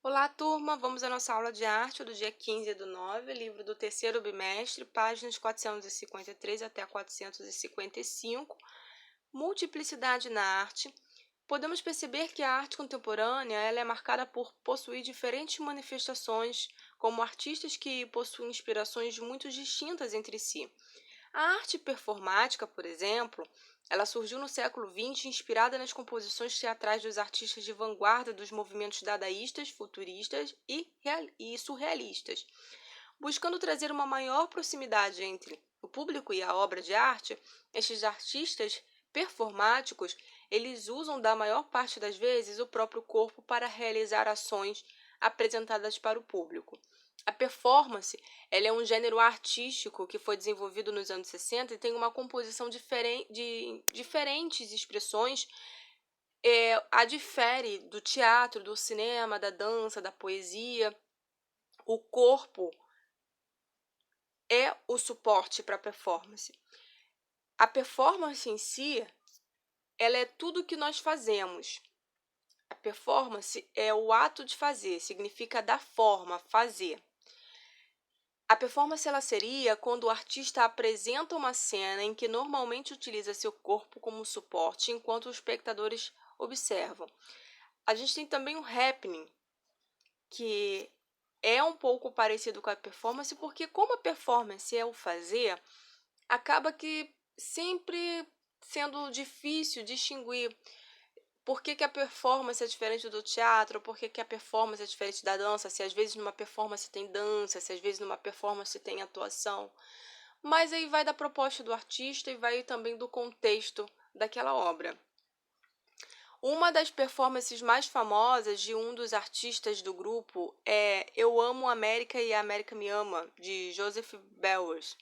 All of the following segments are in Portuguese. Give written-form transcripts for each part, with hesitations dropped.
Olá, turma! Vamos à nossa aula de arte do dia 15/9, livro do terceiro bimestre, páginas 453 até 455, Multiplicidade na arte. Podemos perceber que a arte contemporânea ela é marcada por possuir diferentes manifestações, como artistas que possuem inspirações muito distintas entre si. A arte performática, por exemplo, ela surgiu no século XX inspirada nas composições teatrais dos artistas de vanguarda dos movimentos dadaístas, futuristas e surrealistas. Buscando trazer uma maior proximidade entre o público e a obra de arte, estes artistas performáticos, eles usam da maior parte das vezes o próprio corpo para realizar ações apresentadas para o público. A performance, ela é um gênero artístico que foi desenvolvido nos anos 60 e tem uma composição de diferentes expressões. A difere do teatro, do cinema, da dança, da poesia. O corpo é o suporte para a performance. A performance em si, ela é tudo o que nós fazemos. A performance é o ato de fazer, significa dar forma, fazer. A performance ela seria quando o artista apresenta uma cena em que normalmente utiliza seu corpo como suporte enquanto os espectadores observam. A gente tem também o happening, que é um pouco parecido com a performance, porque como a performance é o fazer, acaba que sempre sendo difícil distinguir por que a performance é diferente do teatro, por que a performance é diferente da dança, se às vezes numa performance tem dança, se às vezes numa performance tem atuação. Mas aí vai da proposta do artista e vai também do contexto daquela obra. Uma das performances mais famosas de um dos artistas do grupo é Eu Amo a América e a América Me Ama, de Joseph Beuys.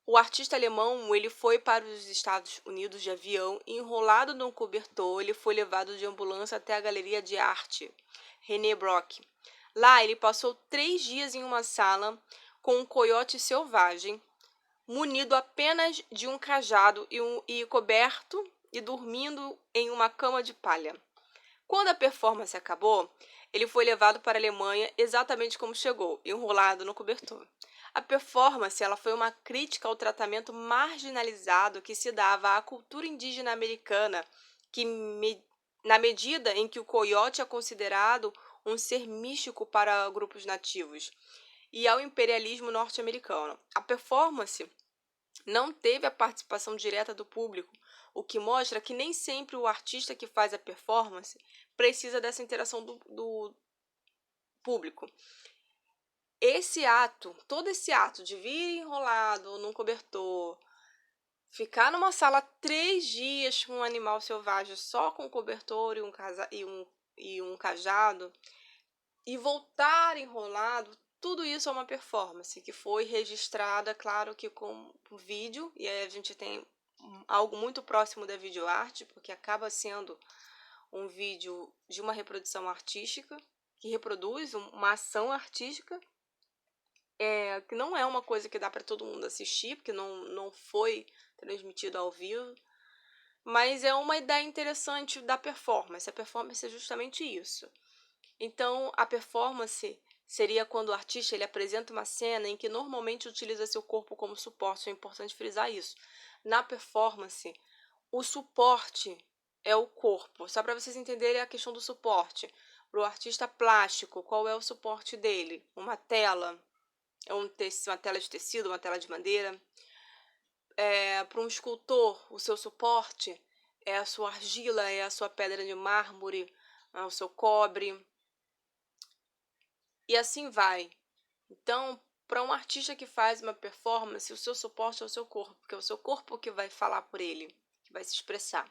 O artista alemão ele foi para os Estados Unidos de avião e, enrolado num cobertor, ele foi levado de ambulância até a Galeria de Arte René Brock. Lá ele passou 3 dias em uma sala com um coiote selvagem, munido apenas de um cajado e coberto e dormindo em uma cama de palha. Quando a performance acabou, ele foi levado para a Alemanha exatamente como chegou, enrolado no cobertor. A performance ela foi uma crítica ao tratamento marginalizado que se dava à cultura indígena americana, na medida em que o coiote é considerado um ser místico para grupos nativos, e ao imperialismo norte-americano. A performance não teve a participação direta do público, o que mostra que nem sempre o artista que faz a performance precisa dessa interação do público. Todo esse ato de vir enrolado num cobertor, ficar numa sala 3 dias com um animal selvagem só com cobertor e um cajado, e voltar enrolado, tudo isso é uma performance que foi registrada, claro que com vídeo, e aí a gente tem algo muito próximo da videoarte, porque acaba sendo um vídeo de uma reprodução artística, que reproduz uma ação artística, que não é uma coisa que dá para todo mundo assistir, porque não foi transmitido ao vivo, mas é uma ideia interessante da performance. A performance é justamente isso. Então, a performance seria quando o artista ele apresenta uma cena em que normalmente utiliza seu corpo como suporte. É importante frisar isso. Na performance, o suporte é o corpo. Só para vocês entenderem a questão do suporte. Para o artista plástico, qual é o suporte dele? Uma tela, uma tela de tecido, uma tela de madeira. Para um escultor, o seu suporte é a sua argila, é a sua pedra de mármore, é o seu cobre. E assim vai. Então, para um artista que faz uma performance, o seu suporte é o seu corpo, porque é o seu corpo que vai falar por ele, que vai se expressar.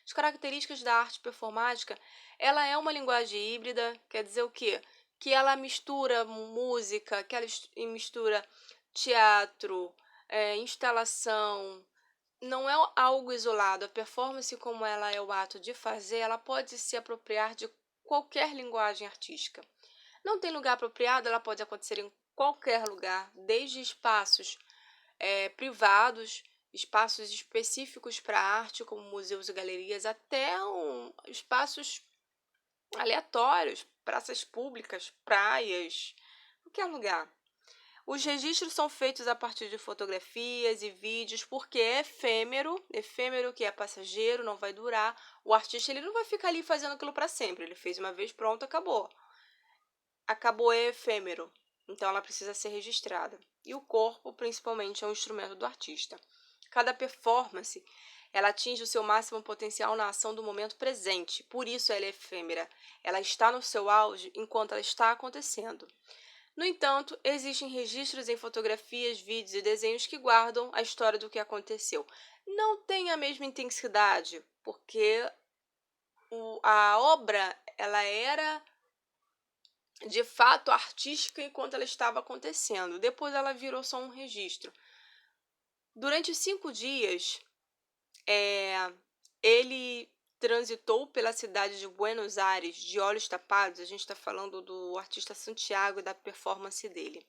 As características da arte performática, ela é uma linguagem híbrida, quer dizer o quê? Que ela mistura música, que ela mistura teatro, instalação. Não é algo isolado. A performance, como ela é o ato de fazer, ela pode se apropriar de qualquer linguagem artística. Não tem lugar apropriado, ela pode acontecer em qualquer lugar, desde espaços privados, espaços específicos para arte, como museus e galerias, até espaços aleatórios, praças públicas, praias, qualquer lugar. Os registros são feitos a partir de fotografias e vídeos, porque é efêmero que é passageiro, não vai durar. O artista ele não vai ficar ali fazendo aquilo para sempre. Ele fez uma vez, pronto, acabou. Acabou, é efêmero. Então ela precisa ser registrada. E o corpo, principalmente, é um instrumento do artista. Cada performance, ela atinge o seu máximo potencial na ação do momento presente. Por isso ela é efêmera. Ela está no seu auge enquanto ela está acontecendo. No entanto, existem registros em fotografias, vídeos e desenhos que guardam a história do que aconteceu. Não tem a mesma intensidade, porque a obra ela era de fato artística enquanto ela estava acontecendo. Depois ela virou só um registro. Durante 5 dias, ele transitou pela cidade de Buenos Aires de olhos tapados. A gente está falando do artista Santiago e da performance dele.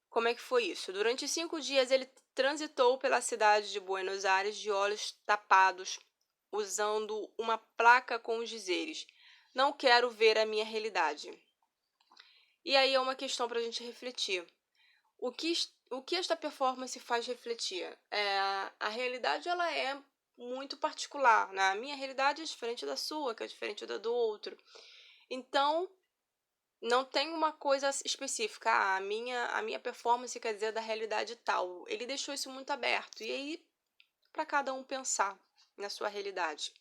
Como é que foi isso? Durante 5 dias ele transitou pela cidade de Buenos Aires de olhos tapados, usando uma placa com os dizeres: "Não quero ver a minha realidade". E aí é uma questão para a gente refletir. O que esta performance faz refletir? A realidade ela é muito particular, né? A minha realidade é diferente da sua, que é diferente da do outro. Então, não tem uma coisa específica. A minha performance quer dizer da realidade tal. Ele deixou isso muito aberto. E aí, para cada um pensar na sua realidade.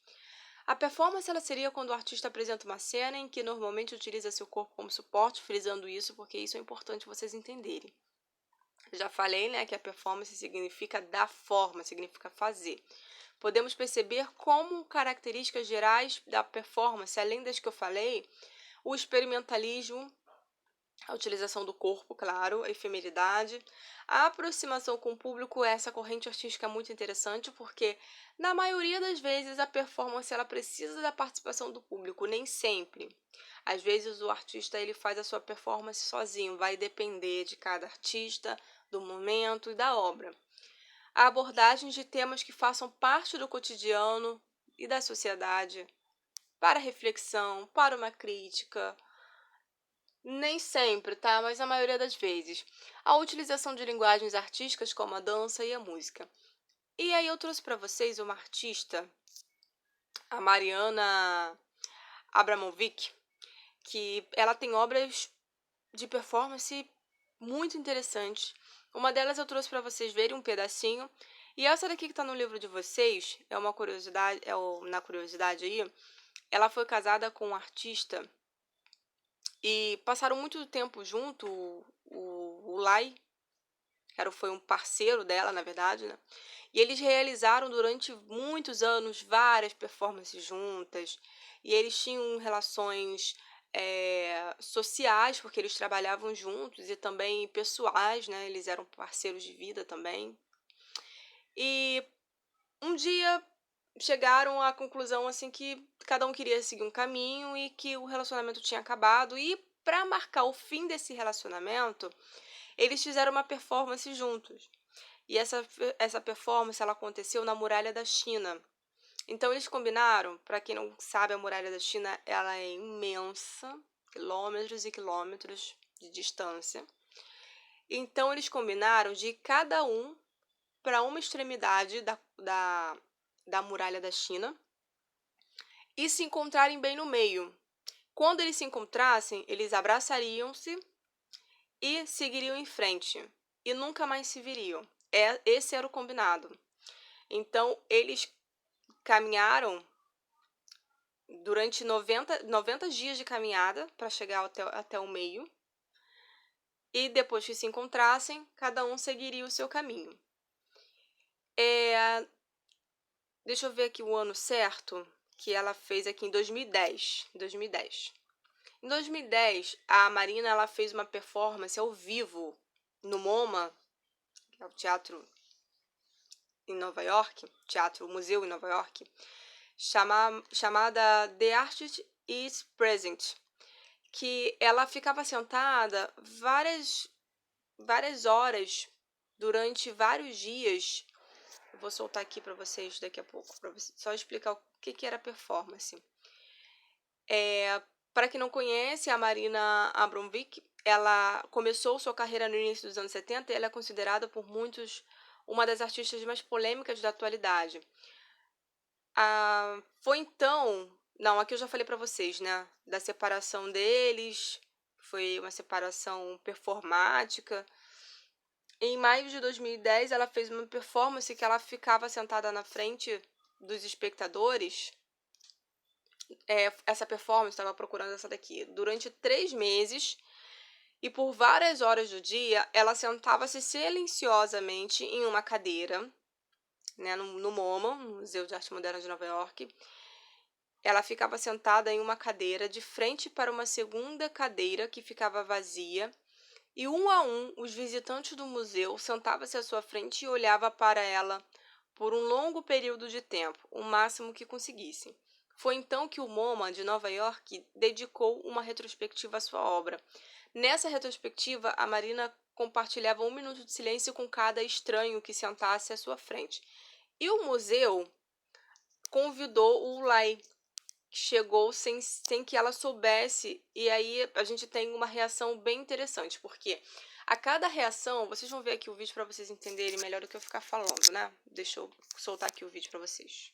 A performance ela seria quando o artista apresenta uma cena em que normalmente utiliza seu corpo como suporte, frisando isso porque isso é importante vocês entenderem. Já falei, né, que a performance significa dar forma, significa fazer. Podemos perceber como características gerais da performance, além das que eu falei, o experimentalismo, a utilização do corpo, claro, a efemeridade, a aproximação com o público. Essa corrente artística é muito interessante porque, na maioria das vezes, a performance ela precisa da participação do público, nem sempre. Às vezes o artista ele faz a sua performance sozinho, vai depender de cada artista, do momento e da obra. A abordagem de temas que façam parte do cotidiano e da sociedade, para reflexão, para uma crítica, nem sempre, tá? Mas a maioria das vezes. A utilização de linguagens artísticas como a dança e a música. E aí eu trouxe para vocês uma artista, a Mariana Abramovic, que ela tem obras de performance muito interessantes. Uma delas eu trouxe para vocês verem um pedacinho. E essa daqui que está no livro de vocês, é uma curiosidade, na curiosidade aí, ela foi casada com um artista e passaram muito tempo junto. O Lai foi um parceiro dela, na verdade, né? E eles realizaram durante muitos anos várias performances juntas. E eles tinham relações sociais, porque eles trabalhavam juntos, e também pessoais, né? Eles eram parceiros de vida também. E um dia chegaram à conclusão assim que cada um queria seguir um caminho e que o relacionamento tinha acabado. E para marcar o fim desse relacionamento, eles fizeram uma performance juntos. E essa performance ela aconteceu na Muralha da China. Então eles combinaram, para quem não sabe, a Muralha da China ela é imensa, quilômetros e quilômetros de distância. Então eles combinaram de ir cada um para uma extremidade da Muralha da China e se encontrarem bem no meio. Quando eles se encontrassem, eles abraçariam-se e seguiriam em frente e nunca mais se viriam. Esse era o combinado. Então eles caminharam durante 90 dias de caminhada para chegar até o meio. E depois que se encontrassem, cada um seguiria o seu caminho. Deixa eu ver aqui o ano certo, que ela fez aqui em 2010. Em 2010, a Marina ela fez uma performance ao vivo no MoMA, que é o teatro em Nova York, museu em Nova York, chamada The Artist is Present, que ela ficava sentada várias horas durante vários dias. Eu vou soltar aqui para vocês daqui a pouco, para só explicar o que era performance. Para quem não conhece, a Marina Abramovic, ela começou sua carreira no início dos anos 70 e ela é considerada por muitos uma das artistas mais polêmicas da atualidade. Foi então, não, aqui eu já falei para vocês, né, da separação deles, foi uma separação performática. Em maio de 2010, ela fez uma performance que ela ficava sentada na frente dos espectadores. Essa performance, estava procurando essa daqui, durante 3 meses, e por várias horas do dia, ela sentava-se silenciosamente em uma cadeira, né, no MoMA, no Museu de Arte Moderna de Nova York. Ela ficava sentada em uma cadeira de frente para uma segunda cadeira que ficava vazia, e um a um, os visitantes do museu sentavam-se à sua frente e olhavam para ela por um longo período de tempo, o máximo que conseguissem. Foi então que o MoMA de Nova York dedicou uma retrospectiva à sua obra. Nessa retrospectiva, a Marina compartilhava 1 minuto de silêncio com cada estranho que sentasse à sua frente. E o museu convidou o Lai, que chegou sem que ela soubesse, e aí a gente tem uma reação bem interessante, porque a cada reação, vocês vão ver aqui o vídeo para vocês entenderem melhor do que eu ficar falando, né? Deixa eu soltar aqui o vídeo para vocês.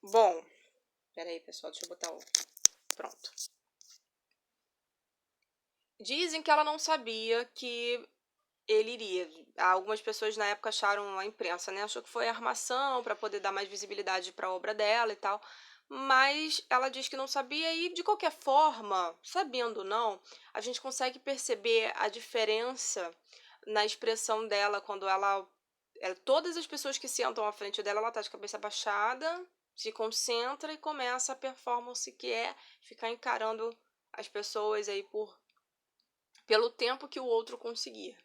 Bom, peraí, pessoal, deixa eu botar o... Pronto. Dizem que ela não sabia que ele iria. Algumas pessoas na época acharam, a imprensa, né? Achou que foi armação para poder dar mais visibilidade para a obra dela e tal. Mas ela diz que não sabia e, de qualquer forma, sabendo ou não, a gente consegue perceber a diferença na expressão dela quando todas as pessoas que sentam à frente dela, ela tá de cabeça baixada, se concentra e começa a performance que é ficar encarando as pessoas aí pelo tempo que o outro conseguia.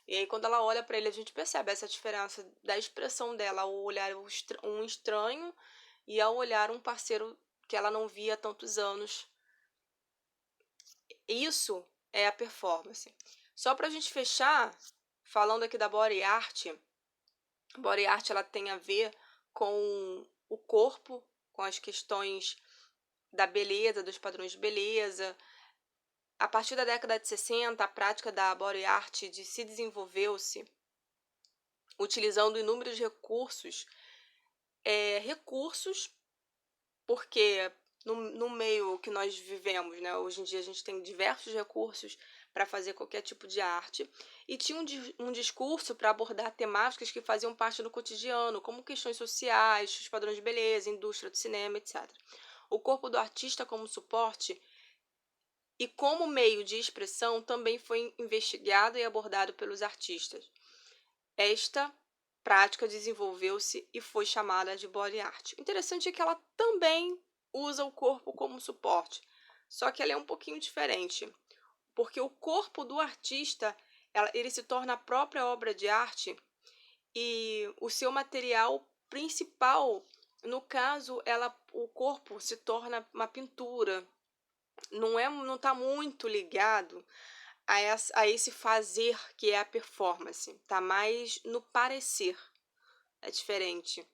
E aí, quando ela olha para ele, a gente percebe essa diferença da expressão dela ao olhar um estranho e ao olhar um parceiro que ela não via há tantos anos. Isso é a performance. Só para a gente fechar, falando aqui da body art, a body art ela tem a ver com o corpo, com as questões da beleza, dos padrões de beleza. A partir da década de 60, a prática da body art se desenvolveu-se utilizando inúmeros recursos, porque no meio que nós vivemos, né, hoje em dia a gente tem diversos recursos para fazer qualquer tipo de arte, e tinha um discurso para abordar temáticas que faziam parte do cotidiano, como questões sociais, os padrões de beleza, indústria do cinema, etc. O corpo do artista como suporte e como meio de expressão também foi investigado e abordado pelos artistas. Esta prática desenvolveu-se e foi chamada de body art. O interessante é que ela também usa o corpo como suporte, só que ela é um pouquinho diferente, porque o corpo do artista ele se torna a própria obra de arte e o seu material principal, no caso, o corpo se torna uma pintura. Não está muito ligado a esse fazer que é a performance, tá mais no parecer, é diferente.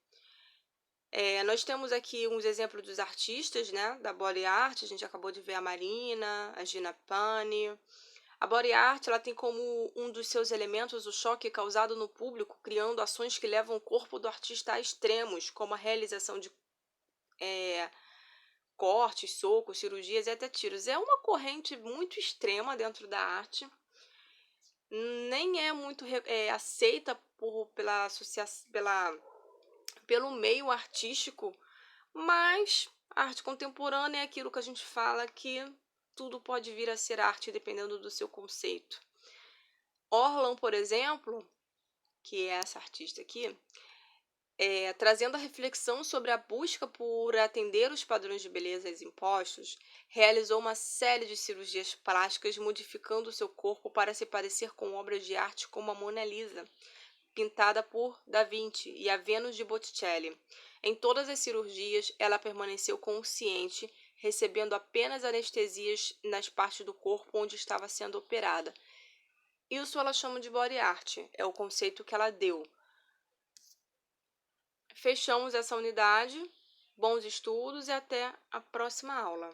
Nós temos aqui uns exemplos dos artistas, né, da body art, a gente acabou de ver a Marina, a Gina Pani. A body art ela tem como um dos seus elementos o choque causado no público, criando ações que levam o corpo do artista a extremos, como a realização de cortes, socos, cirurgias e até tiros. É uma corrente muito extrema dentro da arte, nem é muito aceita pelo meio artístico, mas a arte contemporânea é aquilo que a gente fala que tudo pode vir a ser arte dependendo do seu conceito. Orlan, por exemplo, que é essa artista aqui, trazendo a reflexão sobre a busca por atender os padrões de beleza impostos, realizou uma série de cirurgias plásticas modificando seu corpo para se parecer com obras de arte como a Mona Lisa, pintada por Da Vinci, e a Vênus de Botticelli. Em todas as cirurgias, ela permaneceu consciente, recebendo apenas anestesias nas partes do corpo onde estava sendo operada. Isso ela chama de body art, é o conceito que ela deu. Fechamos essa unidade, bons estudos e até a próxima aula.